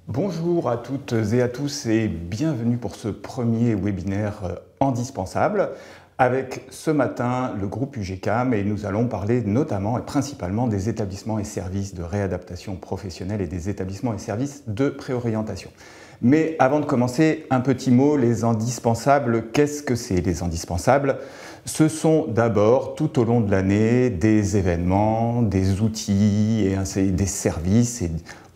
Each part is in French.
Bonjour à toutes et à tous et bienvenue pour ce premier webinaire indispensable avec ce matin le groupe UGCAM et nous allons parler notamment et principalement des établissements et services de réadaptation professionnelle et des établissements et services de préorientation. Mais avant de commencer, un petit mot, les indispensables, qu'est-ce que c'est les indispensables? Ce sont d'abord tout au long de l'année des événements, des outils et des services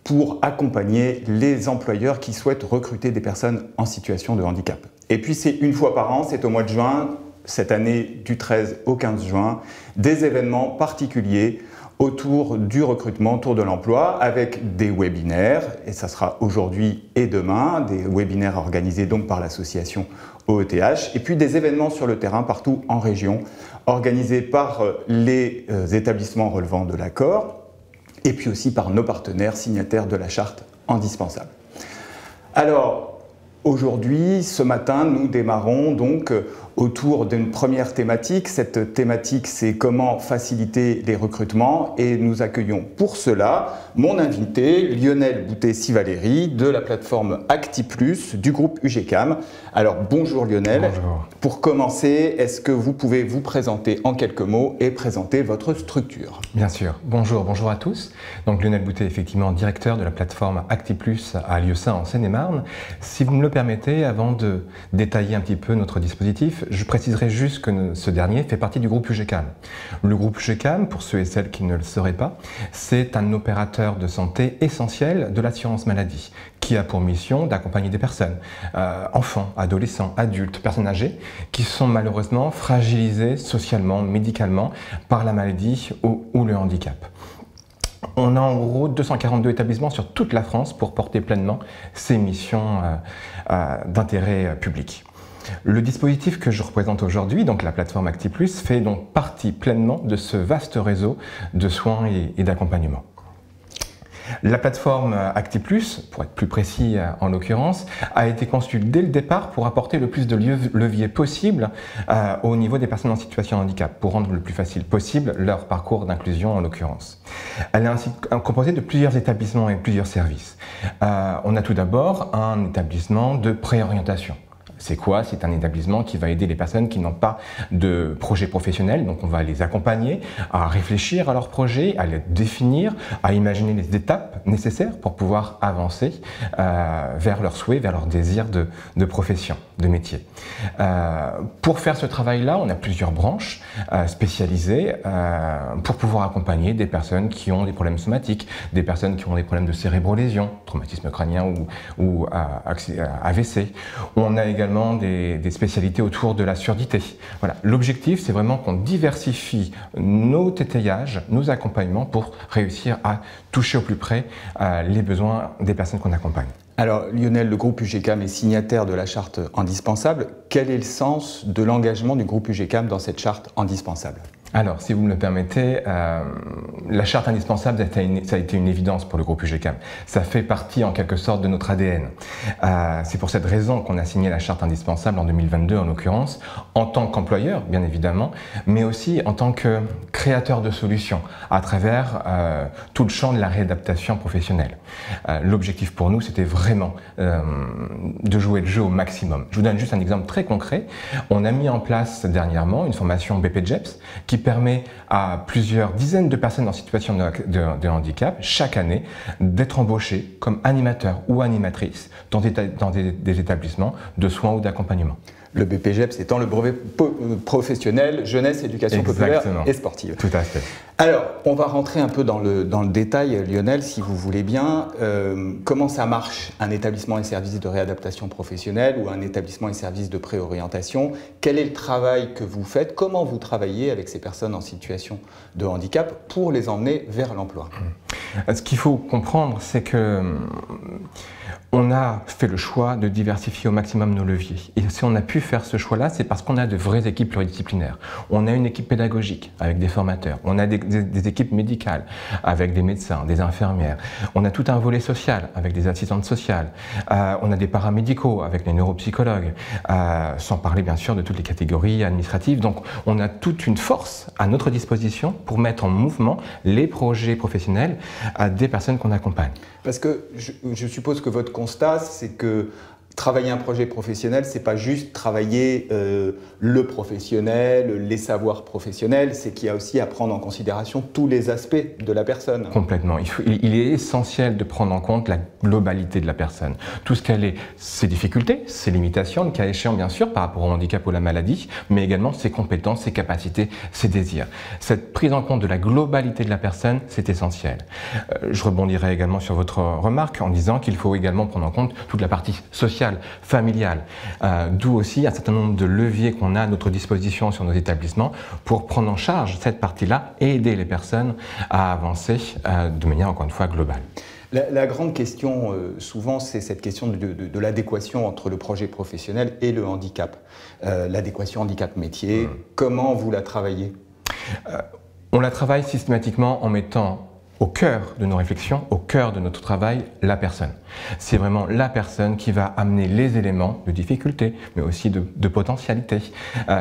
pour accompagner les employeurs qui souhaitent recruter des personnes en situation de handicap. Et puis c'est une fois par an, c'est au mois de juin, cette année du 13 au 15 juin, des événements particuliers autour du recrutement, autour de l'emploi, avec des webinaires, et ça sera aujourd'hui et demain, des webinaires organisés donc par l'association OETH, et puis des événements sur le terrain partout en région, organisés par les établissements relevant de l'accord, et puis aussi par nos partenaires signataires de la charte indispensable. Alors, aujourd'hui, ce matin, nous démarrons donc autour d'une première thématique. Cette thématique, c'est comment faciliter les recrutements et nous accueillons pour cela mon invité Lionel Boutet-Sivaleri de la plateforme ActiPlus du groupe UGCAM. Alors bonjour Lionel. Bonjour. Pour commencer, est-ce que vous pouvez vous présenter en quelques mots et présenter votre structure? Bien sûr. Bonjour à tous. Donc Lionel Boutet, effectivement directeur de la plateforme ActiPlus à Lieusaint en Seine-et-Marne. Si vous me le permettez, avant de détailler un petit peu notre dispositif, je préciserai juste que ce dernier fait partie du groupe UGCAM. Le groupe UGCAM, pour ceux et celles qui ne le sauraient pas, c'est un opérateur de santé essentiel de l'assurance maladie qui a pour mission d'accompagner des personnes, enfants, adolescents, adultes, personnes âgées, qui sont malheureusement fragilisées socialement, médicalement par la maladie ou le handicap. On a en gros 242 établissements sur toute la France pour porter pleinement ces missions d'intérêt public. Le dispositif que je représente aujourd'hui, donc la plateforme ActiPlus, fait donc partie pleinement de ce vaste réseau de soins et d'accompagnement. La plateforme ActiPlus, pour être plus précis en l'occurrence, a été conçue dès le départ pour apporter le plus de leviers possible au niveau des personnes en situation de handicap, pour rendre le plus facile possible leur parcours d'inclusion en l'occurrence. Elle est ainsi composée de plusieurs établissements et plusieurs services. On a tout d'abord un établissement de préorientation. C'est quoi? C'est un établissement qui va aider les personnes qui n'ont pas de projet professionnel. Donc on va les accompagner à réfléchir à leur projet, à les définir, à imaginer les étapes nécessaires pour pouvoir avancer vers leurs souhaits, vers leur désir de profession, de métier. Pour faire ce travail-là, on a plusieurs branches spécialisées pour pouvoir accompagner des personnes qui ont des problèmes somatiques, des personnes qui ont des problèmes de cérébrolésion, traumatisme crânien ou AVC. On a également des spécialités autour de la surdité. Voilà. L'objectif, c'est vraiment qu'on diversifie nos tétayages, nos accompagnements pour réussir à toucher au plus près les besoins des personnes qu'on accompagne. Alors Lionel, le groupe UGCAM est signataire de la charte indispensable. Quel est le sens de l'engagement du groupe UGCAM dans cette charte indispensable? Alors, si vous me le permettez, la charte indispensable, ça a été une évidence pour le groupe UGCAM. Ça fait partie en quelque sorte de notre ADN. C'est pour cette raison qu'on a signé la charte indispensable en 2022 en l'occurrence, en tant qu'employeur bien évidemment, mais aussi en tant que créateur de solutions à travers tout le champ de la réadaptation professionnelle. L'objectif pour nous, c'était vraiment de jouer le jeu au maximum. Je vous donne juste un exemple très concret. On a mis en place dernièrement une formation BPJEPS qui permet à plusieurs dizaines de personnes en situation de handicap, chaque année, d'être embauchées comme animateurs ou animatrices dans des établissements de soins ou d'accompagnement. Le BPJEPS étant le brevet professionnel, jeunesse, éducation populaire et sportive. Tout à fait. Alors, on va rentrer un peu dans le détail, Lionel, si vous voulez bien. Comment ça marche, un établissement et service de réadaptation professionnelle ou un établissement et service de préorientation? Quel est le travail que vous faites? Comment vous travaillez avec ces personnes en situation de handicap pour les emmener vers l'emploi? Ce qu'il faut comprendre, c'est que On a fait le choix de diversifier au maximum nos leviers. Et si on a pu faire ce choix-là, c'est parce qu'on a de vraies équipes pluridisciplinaires. On a une équipe pédagogique avec des formateurs. On a des équipes médicales avec des médecins, des infirmières. On a tout un volet social avec des assistantes sociales. On a des paramédicaux avec les neuropsychologues, sans parler bien sûr de toutes les catégories administratives. Donc on a toute une force à notre disposition pour mettre en mouvement les projets professionnels des personnes qu'on accompagne. Parce que je suppose que votre constat, c'est que travailler un projet professionnel, c'est pas juste travailler le professionnel, les savoirs professionnels, c'est qu'il y a aussi à prendre en considération tous les aspects de la personne. Complètement. Il est essentiel de prendre en compte la globalité de la personne. Tout ce qu'elle est, ses difficultés, ses limitations, le cas échéant bien sûr par rapport au handicap ou à la maladie, mais également ses compétences, ses capacités, ses désirs. Cette prise en compte de la globalité de la personne, c'est essentiel. Je rebondirai également sur votre remarque en disant qu'il faut également prendre en compte toute la partie sociale, familiale, d'où aussi un certain nombre de leviers qu'on a à notre disposition sur nos établissements pour prendre en charge cette partie-là et aider les personnes à avancer de manière encore une fois globale. La grande question, souvent, c'est cette question de l'adéquation entre le projet professionnel et le handicap. L'adéquation handicap-métier, comment vous la travaillez? On la travaille systématiquement en mettant au cœur de nos réflexions, au cœur de notre travail, la personne. C'est vraiment la personne qui va amener les éléments de difficulté, mais aussi de potentialité,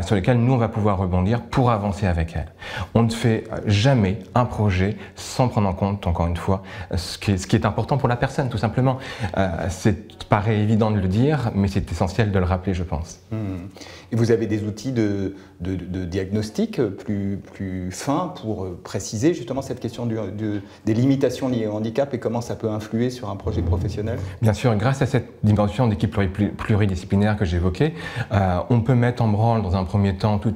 sur lesquels nous, on va pouvoir rebondir pour avancer avec elle. On ne fait jamais un projet sans prendre en compte, encore une fois, ce qui est important pour la personne, tout simplement. C'est paraît évident de le dire, mais c'est essentiel de le rappeler, je pense. Et vous avez des outils de diagnostic plus fins pour préciser justement cette question des limitations liées au handicap et comment ça peut influer sur un projet professionnel? Bien sûr, grâce à cette dimension d'équipe pluridisciplinaire que j'évoquais, on peut mettre en branle dans un premier temps tout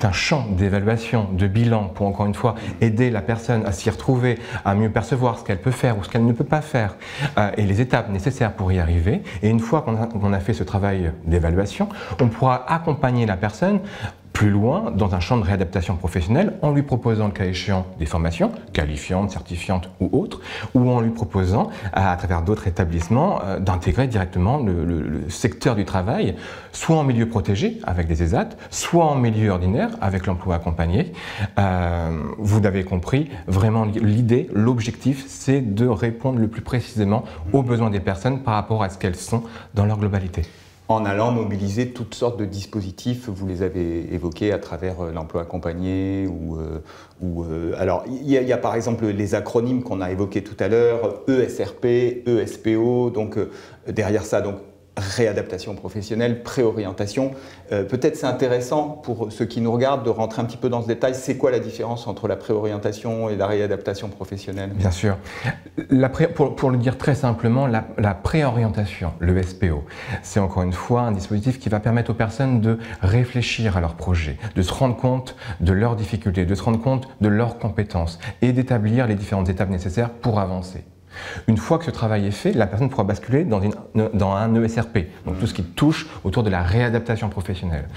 un champ d'évaluation, de bilan pour encore une fois aider la personne à s'y retrouver, à mieux percevoir ce qu'elle peut faire ou ce qu'elle ne peut pas faire et les étapes nécessaires pour y arriver. Et une fois qu'on a fait ce travail d'évaluation, on pourra accompagner la personne plus loin dans un champ de réadaptation professionnelle en lui proposant le cas échéant des formations qualifiantes, certifiantes ou autres, ou en lui proposant à travers d'autres établissements d'intégrer directement le secteur du travail, soit en milieu protégé avec des ESAT, soit en milieu ordinaire avec l'emploi accompagné. Vous l'avez compris, vraiment l'idée, l'objectif, c'est de répondre le plus précisément aux besoins des personnes par rapport à ce qu'elles sont dans leur globalité. En allant mobiliser toutes sortes de dispositifs, vous les avez évoqués à travers l'emploi accompagné alors il y a par exemple les acronymes qu'on a évoqués tout à l'heure, ESRP, ESPO, donc derrière ça donc réadaptation professionnelle, préorientation. Peut-être c'est intéressant pour ceux qui nous regardent de rentrer un petit peu dans ce détail. C'est quoi la différence entre la préorientation et la réadaptation professionnelle? Bien sûr. Pour le dire très simplement, la préorientation, le SPO, c'est encore une fois un dispositif qui va permettre aux personnes de réfléchir à leur projet, de se rendre compte de leurs difficultés, de se rendre compte de leurs compétences et d'établir les différentes étapes nécessaires pour avancer. Une fois que ce travail est fait, la personne pourra basculer dans un ESRP, donc tout ce qui touche autour de la réadaptation professionnelle.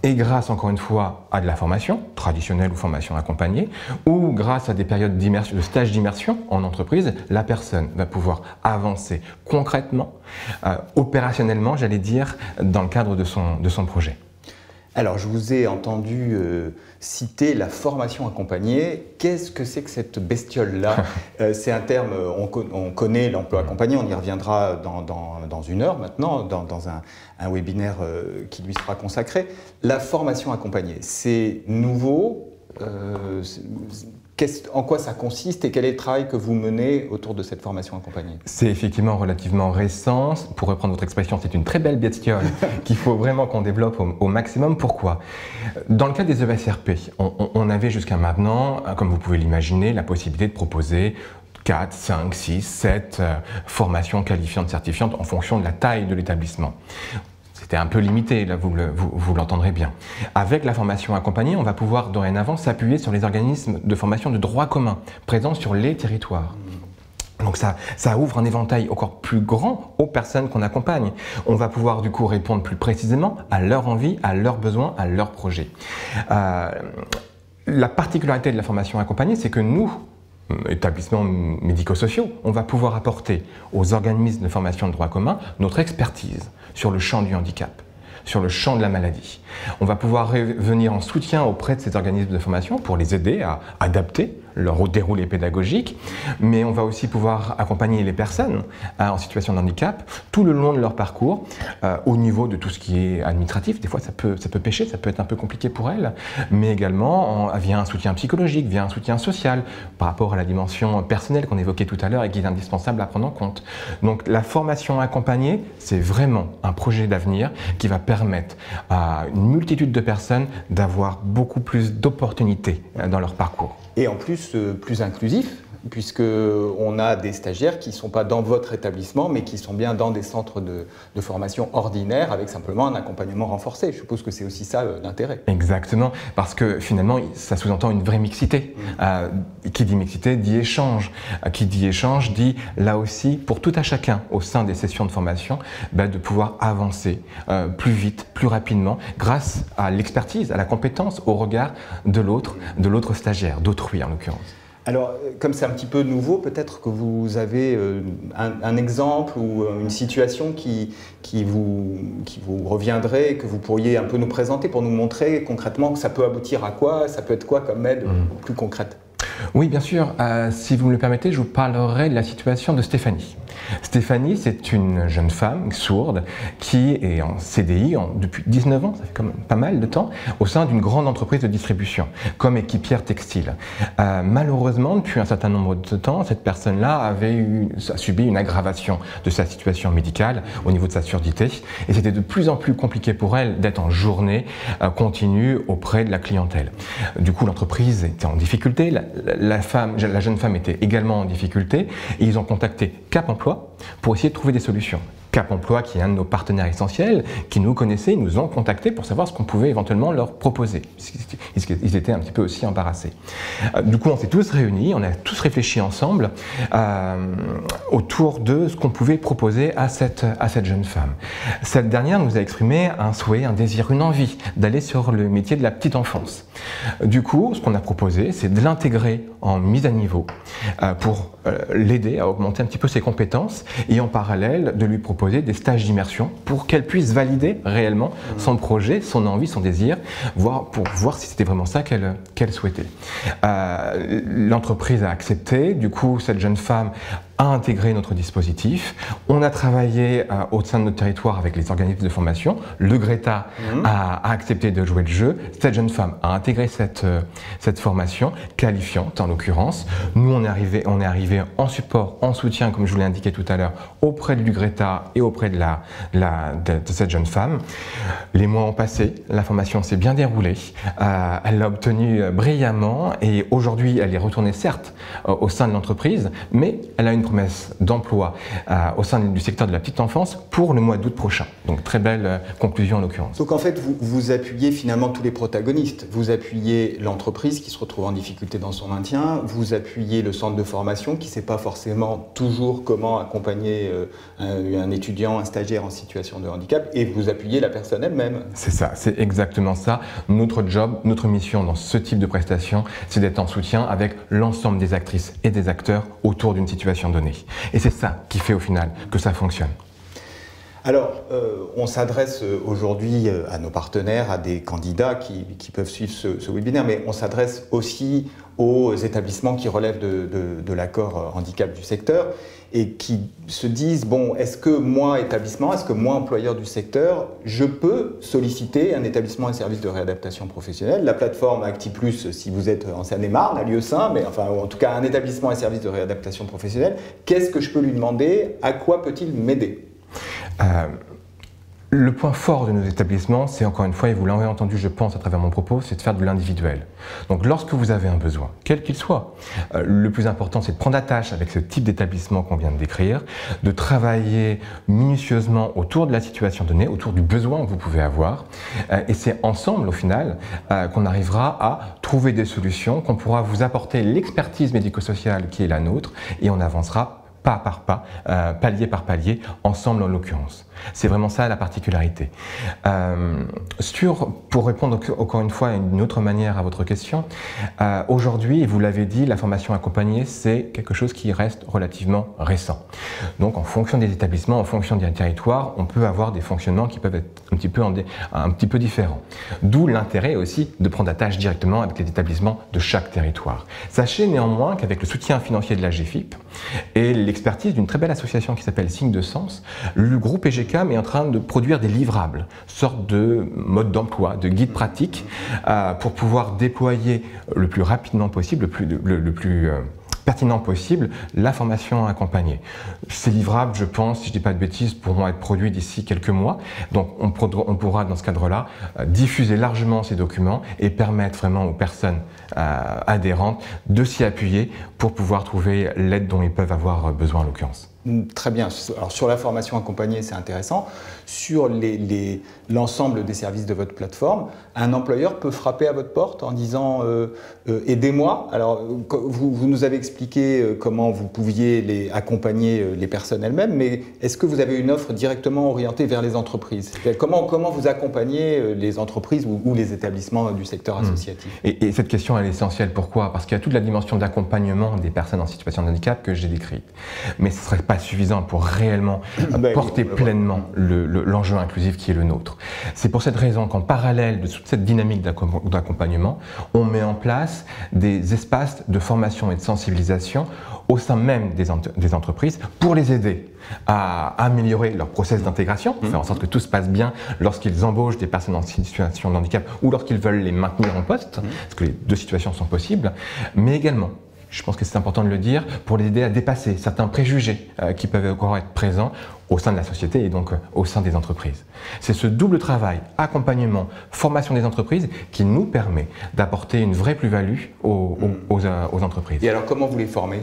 Et grâce, encore une fois, à de la formation, traditionnelle ou formation accompagnée, ou grâce à des périodes de stage d'immersion en entreprise, la personne va pouvoir avancer concrètement, opérationnellement, j'allais dire, dans le cadre de son projet. Alors, je vous ai entendu citer la formation accompagnée. Qu'est-ce que c'est que cette bestiole-là? C'est un terme, on connaît l'emploi accompagné, on y reviendra dans une heure maintenant, dans un webinaire qui lui sera consacré. La formation accompagnée, c'est nouveau? En quoi ça consiste et quel est le travail que vous menez autour de cette formation accompagnée? C'est effectivement relativement récent. Pour reprendre votre expression, c'est une très belle bestiole qu'il faut vraiment qu'on développe au maximum. Pourquoi? Dans le cas des ESRP, on avait jusqu'à maintenant, comme vous pouvez l'imaginer, la possibilité de proposer 4, 5, 6, 7 formations qualifiantes, certifiantes en fonction de la taille de l'établissement. C'était un peu limité, là vous l'entendrez bien. Avec la formation accompagnée, on va pouvoir dorénavant s'appuyer sur les organismes de formation de droit commun présents sur les territoires. Donc ça ouvre un éventail encore plus grand aux personnes qu'on accompagne. On va pouvoir du coup répondre plus précisément à leur envie, à leurs besoins, à leurs projets. La particularité de la formation accompagnée, c'est que nous, établissements médico-sociaux, on va pouvoir apporter aux organismes de formation de droit commun notre expertise sur le champ du handicap, sur le champ de la maladie. On va pouvoir venir en soutien auprès de ces organismes de formation pour les aider à adapter leur déroulé pédagogique, mais on va aussi pouvoir accompagner les personnes en situation de handicap tout le long de leur parcours, au niveau de tout ce qui est administratif. Des fois ça peut pêcher, ça peut être un peu compliqué pour elles, mais également via un soutien psychologique, via un soutien social par rapport à la dimension personnelle qu'on évoquait tout à l'heure et qui est indispensable à prendre en compte. Donc la formation accompagnée, c'est vraiment un projet d'avenir qui va permettre à une multitude de personnes d'avoir beaucoup plus d'opportunités dans leur parcours. Et en plus, plus inclusif, puisqu'on a des stagiaires qui ne sont pas dans votre établissement, mais qui sont bien dans des centres de formation ordinaires, avec simplement un accompagnement renforcé. Je suppose que c'est aussi ça l'intérêt. Exactement, parce que finalement, ça sous-entend une vraie mixité. Qui dit mixité dit échange. Qui dit échange dit, là aussi, pour tout à chacun, au sein des sessions de formation, de pouvoir avancer plus vite, plus rapidement, grâce à l'expertise, à la compétence, au regard de l'autre stagiaire, d'autrui en l'occurrence. Alors, comme c'est un petit peu nouveau, peut-être que vous avez un exemple ou une situation qui vous reviendrait, que vous pourriez un peu nous présenter pour nous montrer concrètement que ça peut aboutir à quoi, ça peut être quoi comme aide plus concrète. Oui, bien sûr. Si vous me le permettez, je vous parlerai de la situation de Stéphanie. Stéphanie, c'est une jeune femme sourde qui est en CDI depuis 19 ans, ça fait quand même pas mal de temps, au sein d'une grande entreprise de distribution, comme équipière textile. Malheureusement, depuis un certain nombre de temps, cette personne-là a subi une aggravation de sa situation médicale au niveau de sa surdité, et c'était de plus en plus compliqué pour elle d'être en journée continue auprès de la clientèle. Du coup, l'entreprise était en difficulté, la jeune femme était également en difficulté, et ils ont contacté Cap Emploi pour essayer de trouver des solutions. Cap Emploi, qui est un de nos partenaires essentiels, qui nous connaissait, ils nous ont contactés pour savoir ce qu'on pouvait éventuellement leur proposer. Ils étaient un petit peu aussi embarrassés. Du coup, on s'est tous réunis, on a tous réfléchi ensemble autour de ce qu'on pouvait proposer à cette jeune femme. Cette dernière nous a exprimé un souhait, un désir, une envie d'aller sur le métier de la petite enfance. Du coup, ce qu'on a proposé, c'est de l'intégrer en mise à niveau pour l'aider à augmenter un petit peu ses compétences et en parallèle de lui proposer des stages d'immersion pour qu'elle puisse valider réellement son projet, son envie, son désir, pour voir si c'était vraiment ça qu'elle souhaitait. L'entreprise a accepté, du coup cette jeune femme a intégré notre dispositif. On a travaillé au sein de notre territoire avec les organismes de formation. Le Greta a accepté de jouer le jeu. Cette jeune femme a intégré cette formation qualifiante en l'occurrence. Nous, on est arrivé en support, en soutien, comme je vous l'ai indiqué tout à l'heure, auprès du Greta et auprès de cette jeune femme. Les mois ont passé, la formation s'est bien déroulée. Elle l'a obtenue brillamment et aujourd'hui, elle est retournée certes au sein de l'entreprise, mais elle a une promesse d'emploi au sein du secteur de la petite enfance pour le mois d'août prochain. Donc très belle conclusion en l'occurrence. Donc en fait, vous appuyez finalement tous les protagonistes. Vous appuyez l'entreprise qui se retrouve en difficulté dans son maintien, vous appuyez le centre de formation qui ne sait pas forcément toujours comment accompagner un étudiant, un stagiaire en situation de handicap, et vous appuyez la personne elle-même. C'est ça, c'est exactement ça. Notre job, notre mission dans ce type de prestation, c'est d'être en soutien avec l'ensemble des actrices et des acteurs autour d'une situation donnée. Et c'est ça qui fait au final que ça fonctionne. Alors, on s'adresse aujourd'hui à nos partenaires, à des candidats qui peuvent suivre ce webinaire, mais on s'adresse aussi aux établissements qui relèvent de l'accord handicap du secteur et qui se disent, bon, est-ce que moi, établissement, est-ce que moi, employeur du secteur, je peux solliciter un établissement et service de réadaptation professionnelle? La plateforme ActiPlus, si vous êtes en Seine-et-Marne, à Lieusaint, mais enfin, en tout cas, un établissement et service de réadaptation professionnelle, qu'est-ce que je peux lui demander? À quoi peut-il m'aider? Le point fort de nos établissements, c'est encore une fois, et vous l'avez entendu je pense à travers mon propos, c'est de faire de l'individuel. Donc lorsque vous avez un besoin, quel qu'il soit, le plus important c'est de prendre attache avec ce type d'établissement qu'on vient de décrire, de travailler minutieusement autour de la situation donnée, autour du besoin que vous pouvez avoir, et c'est ensemble au final qu'on arrivera à trouver des solutions, qu'on pourra vous apporter l'expertise médico-sociale qui est la nôtre, et on avancera pas par pas, palier par palier, ensemble en l'occurrence. C'est vraiment ça la particularité. Pour répondre encore une fois d'une autre manière à votre question, aujourd'hui, vous l'avez dit, la formation accompagnée, c'est quelque chose qui reste relativement récent. Donc en fonction des établissements, en fonction des territoires, on peut avoir des fonctionnements qui peuvent être un petit peu différents. D'où l'intérêt aussi de prendre attache directement avec les établissements de chaque territoire. Sachez néanmoins qu'avec le soutien financier de la GFIP et l'expertise d'une très belle association qui s'appelle Signe de Sens, le groupe EGCAM est en train de produire des livrables, sorte de mode d'emploi, de guide pratique, pour pouvoir déployer le plus rapidement possible, le plus pertinent possible, la formation accompagnée. Ces livrables, je pense, si je ne dis pas de bêtises, pourront être produits d'ici quelques mois. Donc on pourra, dans ce cadre-là, diffuser largement ces documents et permettre vraiment aux personnes adhérentes de s'y appuyer pour pouvoir trouver l'aide dont ils peuvent avoir besoin en l'occurrence. Très bien. Alors sur la formation accompagnée, c'est intéressant. Sur l'ensemble des services de votre plateforme, un employeur peut frapper à votre porte en disant aidez-moi. Alors vous nous avez expliqué comment vous pouviez accompagner les personnes elles-mêmes, mais est-ce que vous avez une offre directement orientée vers les entreprises? Comment vous accompagnez les entreprises ou les établissements du secteur associatif? Et cette question elle est essentielle. Pourquoi? Parce qu'il y a toute la dimension d'accompagnement des personnes en situation de handicap que j'ai décrite. Mais ce ne serait pas suffisant pour réellement porter pleinement l'enjeu inclusif qui est le nôtre. C'est pour cette raison qu'en parallèle de toute cette dynamique d'accompagnement, on met en place des espaces de formation et de sensibilisation au sein même des entreprises pour les aider à améliorer leur process d'intégration, pour faire en sorte que tout se passe bien lorsqu'ils embauchent des personnes en situation de handicap ou lorsqu'ils veulent les maintenir en poste, parce que les deux situations sont possibles, mais également, je pense que c'est important de le dire, pour les aider à dépasser certains préjugés qui peuvent encore être présents au sein de la société et donc au sein des entreprises. C'est ce double travail, accompagnement, formation des entreprises qui nous permet d'apporter une vraie plus-value aux entreprises. Et alors comment vous les formez?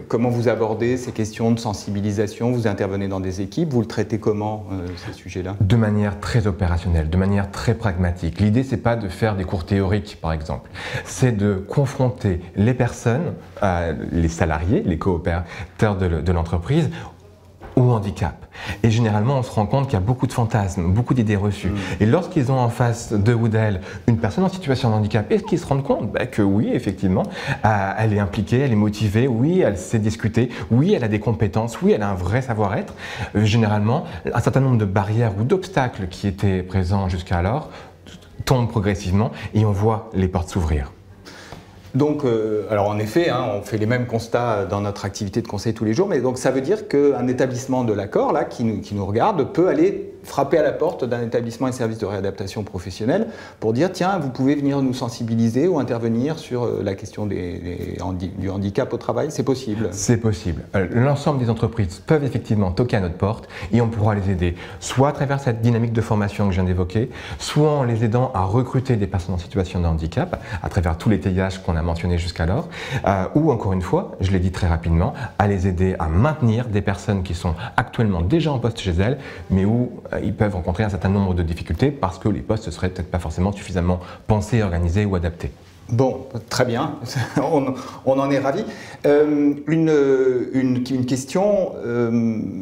Comment vous abordez ces questions de sensibilisation? Vous intervenez dans des équipes, vous le traitez comment ces sujets-là? De manière très opérationnelle, de manière très pragmatique. L'idée c'est pas de faire des cours théoriques par exemple, c'est de confronter les personnes, les salariés, les coopérateurs de l'entreprise au handicap. Et généralement, on se rend compte qu'il y a beaucoup de fantasmes, beaucoup d'idées reçues. Et lorsqu'ils ont en face d'eux ou d'elles une personne en situation de handicap, est-ce qu'ils se rendent compte que oui, effectivement, elle est impliquée, elle est motivée, oui, elle sait discuter, oui, elle a des compétences, oui, elle a un vrai savoir-être. Généralement, un certain nombre de barrières ou d'obstacles qui étaient présents jusqu'alors tombent progressivement et on voit les portes s'ouvrir. Donc, alors en effet, on fait les mêmes constats dans notre activité de conseil tous les jours, mais donc ça veut dire qu'un établissement de l'accord, là, qui nous regarde, peut aller frapper à la porte d'un établissement et service de réadaptation professionnelle pour dire, tiens, vous pouvez venir nous sensibiliser ou intervenir sur la question du handicap au travail, c'est possible? C'est possible. L'ensemble des entreprises peuvent effectivement toquer à notre porte et on pourra les aider, soit à travers cette dynamique de formation que je viens d'évoquer, soit en les aidant à recruter des personnes en situation de handicap, à travers tous les TIH qu'on a mentionnés jusqu'alors, ou encore une fois, je l'ai dit très rapidement, à les aider à maintenir des personnes qui sont actuellement déjà en poste chez elles, mais où ils peuvent rencontrer un certain nombre de difficultés parce que les postes ne seraient peut-être pas forcément suffisamment pensés, organisés ou adaptés. Bon, très bien, on en est ravis. Une question,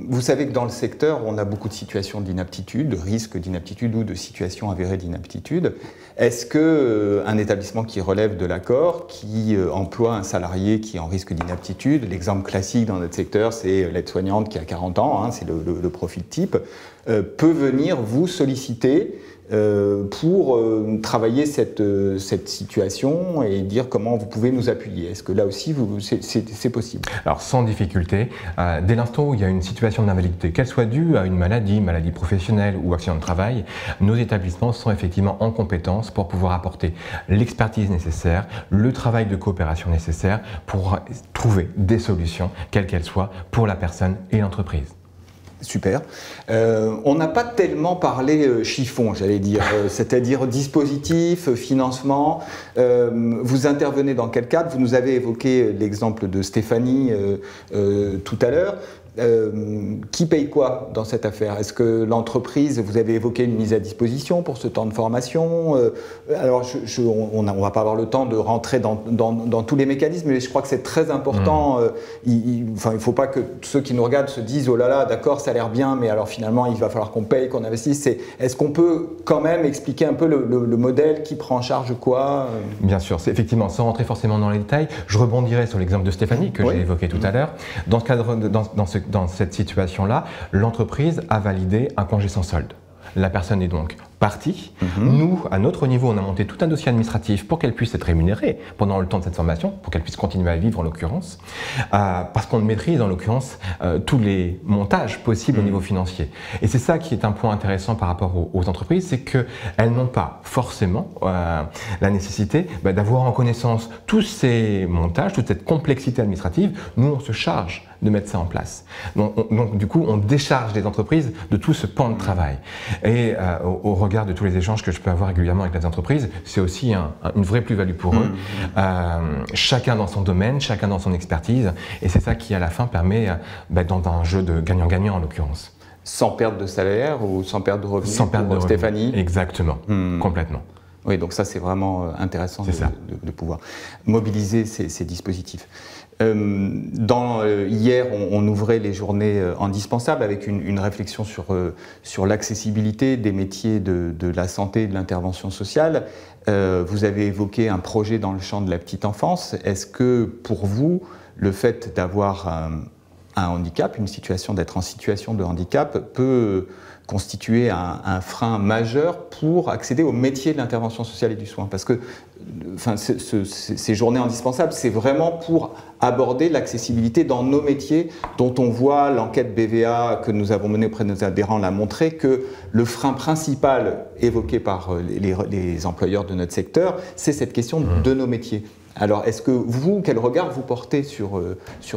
vous savez que dans le secteur, on a beaucoup de situations d'inaptitude, de risques d'inaptitude ou de situations avérées d'inaptitude. Est-ce qu'un établissement qui relève de l'accord, qui emploie un salarié qui est en risque d'inaptitude, l'exemple classique dans notre secteur, c'est l'aide-soignante qui a 40 ans, c'est le profil type, peut venir vous solliciter pour travailler cette situation et dire comment vous pouvez nous appuyer? Est-ce que là aussi, c'est possible? Alors sans difficulté, dès l'instant où il y a une situation d'invalidité, qu'elle soit due à une maladie professionnelle ou accident de travail, nos établissements sont effectivement en compétence pour pouvoir apporter l'expertise nécessaire, le travail de coopération nécessaire pour trouver des solutions, quelles qu'elles soient, pour la personne et l'entreprise. Super. On n'a pas tellement parlé chiffon, j'allais dire, c'est-à-dire dispositif, financement. Vous intervenez dans quel cadre? Vous nous avez évoqué l'exemple de Stéphanie tout à l'heure. Qui paye quoi dans cette affaire? Est-ce que l'entreprise, vous avez évoqué une mise à disposition pour ce temps de formation? Alors, on ne va pas avoir le temps de rentrer dans tous les mécanismes, mais je crois que c'est très important. Il ne faut pas que ceux qui nous regardent se disent « Oh là là, d'accord, ça a l'air bien, mais alors finalement, il va falloir qu'on paye, qu'on investisse. » Est-ce qu'on peut quand même expliquer un peu le modèle qui prend en charge quoi? Bien sûr, effectivement, sans rentrer forcément dans les détails, je rebondirai sur l'exemple de Stéphanie que j'ai évoqué tout à l'heure. Dans ce cadre, dans cette situation-là, l'entreprise a validé un congé sans solde. La personne est donc partie. Nous, à notre niveau, on a monté tout un dossier administratif pour qu'elle puisse être rémunérée pendant le temps de cette formation, pour qu'elle puisse continuer à vivre en l'occurrence, parce qu'on maîtrise en l'occurrence tous les montages possibles au niveau financier. Et c'est ça qui est un point intéressant par rapport aux entreprises, c'est qu'elles n'ont pas forcément la nécessité d'avoir en connaissance tous ces montages, toute cette complexité administrative. Nous, on se charge de mettre ça en place. Donc du coup, on décharge les entreprises de tout ce pan de travail. Et au regard de tous les échanges que je peux avoir régulièrement avec les entreprises, c'est aussi une vraie plus-value pour eux. Chacun dans son domaine, chacun dans son expertise, et c'est ça qui à la fin permet, dans un jeu de gagnant-gagnant en l'occurrence. Sans perte de salaire ou sans perte de revenus? Sans perte de revenus. Stéphanie? Exactement, complètement. Oui, donc ça c'est vraiment intéressant de pouvoir mobiliser ces dispositifs. Hier, on ouvrait les journées indispensables avec une réflexion sur l'accessibilité des métiers de la santé et de l'intervention sociale. Vous avez évoqué un projet dans le champ de la petite enfance. Est-ce que pour vous, le fait d'avoir un handicap, d'être en situation de handicap, peut constituer un frein majeur pour accéder au métier de l'intervention sociale et du soin? Parce que ces journées indispensables, c'est vraiment pour aborder l'accessibilité dans nos métiers dont on voit, l'enquête BVA que nous avons menée auprès de nos adhérents l'a montré, que le frein principal évoqué par les employeurs de notre secteur, c'est cette question de nos métiers. Alors, est-ce que quel regard vous portez sur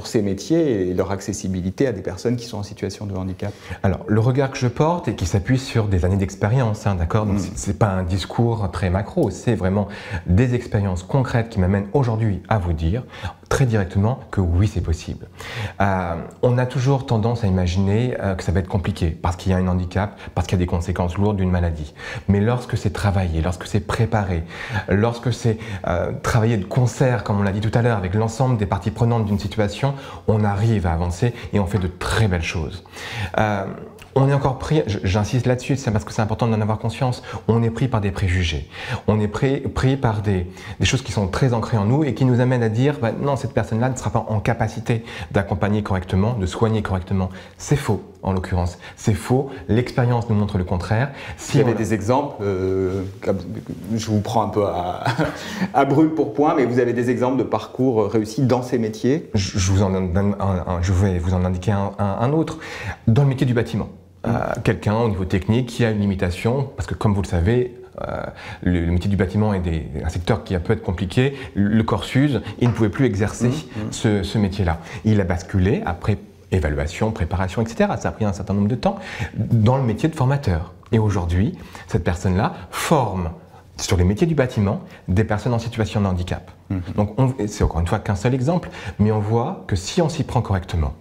ces métiers et leur accessibilité à des personnes qui sont en situation de handicap? Alors, le regard que je porte et qui s'appuie sur des années d'expérience, d'accord? Donc, c'est pas un discours très macro, c'est vraiment des expériences concrètes qui m'amènent aujourd'hui à vous dire très directement que oui, c'est possible. On a toujours tendance à imaginer que ça va être compliqué parce qu'il y a un handicap, parce qu'il y a des conséquences lourdes d'une maladie. Mais lorsque c'est travaillé, lorsque c'est préparé, lorsque c'est travaillé de concert, comme on l'a dit tout à l'heure, avec l'ensemble des parties prenantes d'une situation, on arrive à avancer et on fait de très belles choses. On est encore pris, j'insiste là-dessus, c'est parce que c'est important d'en avoir conscience, on est pris par des préjugés, on est pris par des choses qui sont très ancrées en nous et qui nous amènent à dire non, cette personne-là ne sera pas en capacité d'accompagner correctement, de soigner correctement. C'est faux en l'occurrence, c'est faux, l'expérience nous montre le contraire. Si vous avez des exemples, je vous prends un peu à brûle pour point, mais vous avez des exemples de parcours réussis dans ces métiers? Je vais vous en indiquer un autre, dans le métier du bâtiment. Quelqu'un au niveau technique qui a une limitation, parce que comme vous le savez, le métier du bâtiment est un secteur qui peut être compliqué, le corps s'use, il ne pouvait plus exercer ce métier-là. Il a basculé après évaluation, préparation, etc. Ça a pris un certain nombre de temps dans le métier de formateur. Et aujourd'hui, cette personne-là forme sur les métiers du bâtiment des personnes en situation de handicap. Donc c'est encore une fois qu'un seul exemple, mais on voit que si on s'y prend correctement,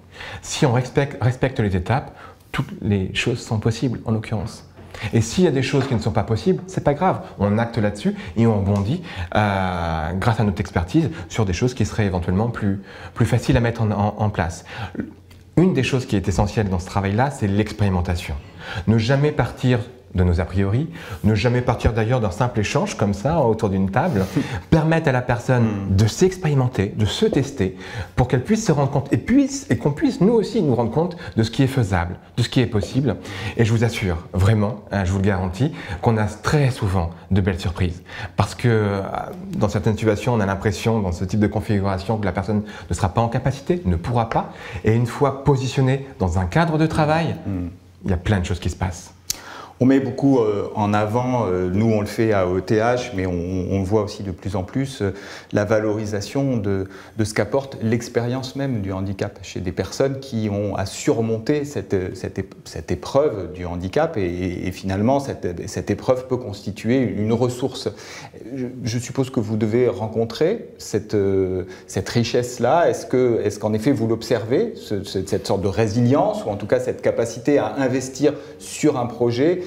si on respecte les étapes, toutes les choses sont possibles en l'occurrence. Et s'il y a des choses qui ne sont pas possibles, c'est pas grave, on acte là-dessus et on rebondit grâce à notre expertise sur des choses qui seraient éventuellement plus faciles à mettre en place. Une des choses qui est essentielle dans ce travail-là, c'est l'expérimentation. Ne jamais partir de nos a priori, ne jamais partir d'ailleurs d'un simple échange comme ça autour d'une table, permettre à la personne de s'expérimenter, de se tester pour qu'elle puisse se rendre compte et qu'on puisse nous aussi nous rendre compte de ce qui est faisable, de ce qui est possible. Et je vous assure, vraiment, je vous le garantis, qu'on a très souvent de belles surprises. Parce que dans certaines situations, on a l'impression, dans ce type de configuration, que la personne ne sera pas en capacité, ne pourra pas. Et une fois positionnée dans un cadre de travail, il y a plein de choses qui se passent. On met beaucoup en avant, nous on le fait à ETH, mais on voit aussi de plus en plus la valorisation de ce qu'apporte l'expérience même du handicap chez des personnes qui ont à surmonter cette épreuve du handicap et finalement cette épreuve peut constituer une ressource. Je suppose que vous devez rencontrer cette richesse-là. Est-ce qu'en effet vous l'observez, cette sorte de résilience ou en tout cas cette capacité à investir sur un projet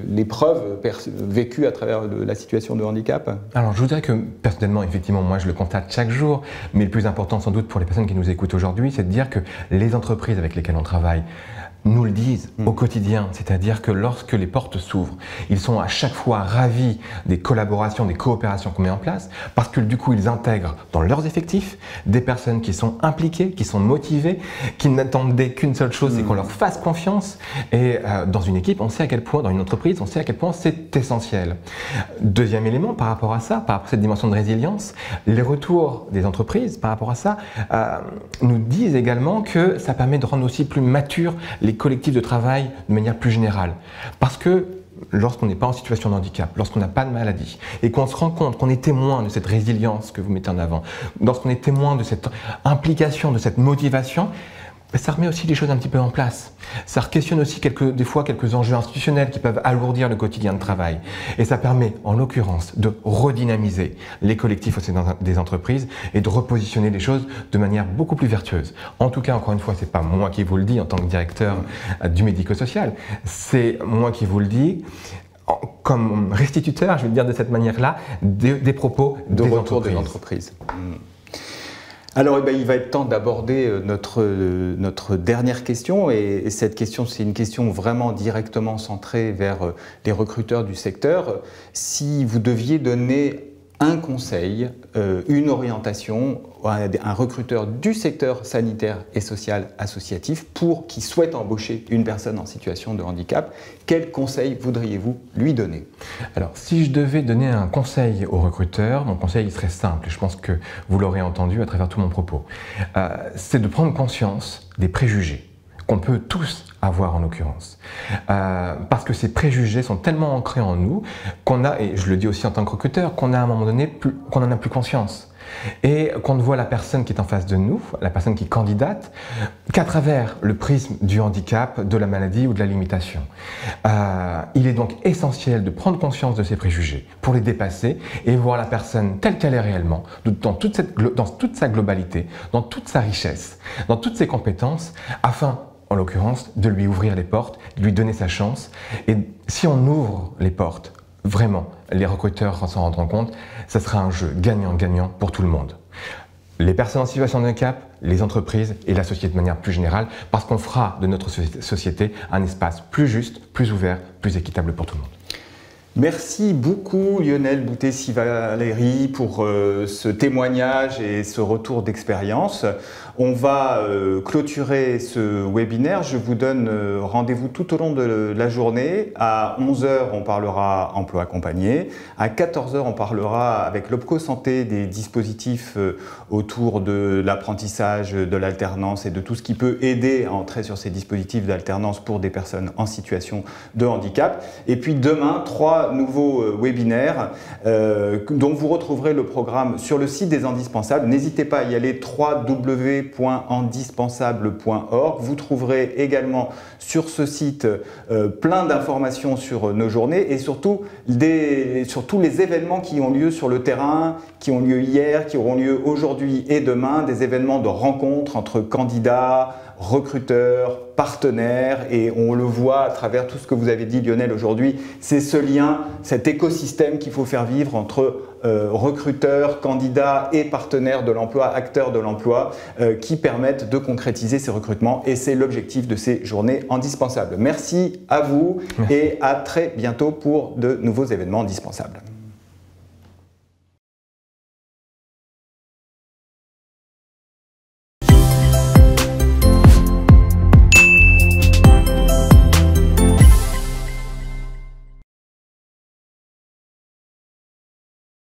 l'épreuve vécue à travers la situation de handicap? Alors je vous dirais que personnellement, effectivement, moi je le constate chaque jour, mais le plus important sans doute pour les personnes qui nous écoutent aujourd'hui, c'est de dire que les entreprises avec lesquelles on travaille nous le disent au quotidien, c'est-à-dire que lorsque les portes s'ouvrent, ils sont à chaque fois ravis des collaborations, des coopérations qu'on met en place, parce que du coup ils intègrent dans leurs effectifs des personnes qui sont impliquées, qui sont motivées, qui n'attendaient qu'une seule chose, c'est qu'on leur fasse confiance. Et dans une équipe, on sait à quel point, dans une entreprise, on sait à quel point c'est essentiel. Deuxième élément par rapport à ça, par rapport à cette dimension de résilience, les retours des entreprises par rapport à ça nous disent également que ça permet de rendre aussi plus matures les collectifs de travail de manière plus générale. Parce que lorsqu'on n'est pas en situation de handicap, lorsqu'on n'a pas de maladie, et qu'on se rend compte qu'on est témoin de cette résilience que vous mettez en avant, lorsqu'on est témoin de cette implication, de cette motivation, ça remet aussi les choses un petit peu en place. Ça questionne aussi des fois quelques enjeux institutionnels qui peuvent alourdir le quotidien de travail. Et ça permet, en l'occurrence, de redynamiser les collectifs au sein des entreprises et de repositionner les choses de manière beaucoup plus vertueuse. En tout cas, encore une fois, c'est pas moi qui vous le dis en tant que directeur du médico-social, c'est moi qui vous le dis comme restituteur, je vais le dire de cette manière-là, des propos de retour des entreprises. Alors, il va être temps d'aborder notre dernière question et cette question, c'est une question vraiment directement centrée vers les recruteurs du secteur. Si vous deviez donner un conseil, une orientation à un recruteur du secteur sanitaire et social associatif qui souhaite embaucher une personne en situation de handicap, quel conseil voudriez-vous lui donner? Alors, si je devais donner un conseil au recruteur, mon conseil il serait simple, et je pense que vous l'aurez entendu à travers tout mon propos. C'est de prendre conscience des préjugés qu'on peut tous avoir en l'occurrence. Parce que ces préjugés sont tellement ancrés en nous qu'on a, et je le dis aussi en tant que recruteur, qu'on a à un moment donné, qu'on n'en a plus conscience. Et qu'on ne voit la personne qui est en face de nous, la personne qui candidate, qu'à travers le prisme du handicap, de la maladie ou de la limitation. Il est donc essentiel de prendre conscience de ces préjugés pour les dépasser et voir la personne telle qu'elle est réellement, dans toute sa globalité, dans toute sa richesse, dans toutes ses compétences, afin en l'occurrence, de lui ouvrir les portes, de lui donner sa chance. Et si on ouvre les portes, vraiment, les recruteurs s'en rendront compte, ça sera un jeu gagnant-gagnant pour tout le monde. Les personnes en situation de handicap, les entreprises et la société de manière plus générale, parce qu'on fera de notre société un espace plus juste, plus ouvert, plus équitable pour tout le monde. Merci beaucoup Lionel Boutet-Sivaleri pour ce témoignage et ce retour d'expérience. On va clôturer ce webinaire. Je vous donne rendez-vous tout au long de la journée. À 11 h, on parlera emploi accompagné. À 14 h, on parlera avec l'Opco Santé des dispositifs autour de l'apprentissage, de l'alternance et de tout ce qui peut aider à entrer sur ces dispositifs d'alternance pour des personnes en situation de handicap. Et puis demain, 3 nouveaux webinaires dont vous retrouverez le programme sur le site des Indispensables. N'hésitez pas à y aller, www.indispensable.org. Vous trouverez également sur ce site plein d'informations sur nos journées et surtout sur tous les événements qui ont lieu sur le terrain, qui ont lieu hier, qui auront lieu aujourd'hui et demain, des événements de rencontres entre candidats, recruteurs, partenaires, et on le voit à travers tout ce que vous avez dit Lionel aujourd'hui, c'est ce lien, cet écosystème qu'il faut faire vivre entre recruteurs, candidats et partenaires de l'emploi, acteurs de l'emploi, qui permettent de concrétiser ces recrutements, et c'est l'objectif de ces journées indispensables. Merci à vous. Merci. Et à très bientôt pour de nouveaux événements indispensables.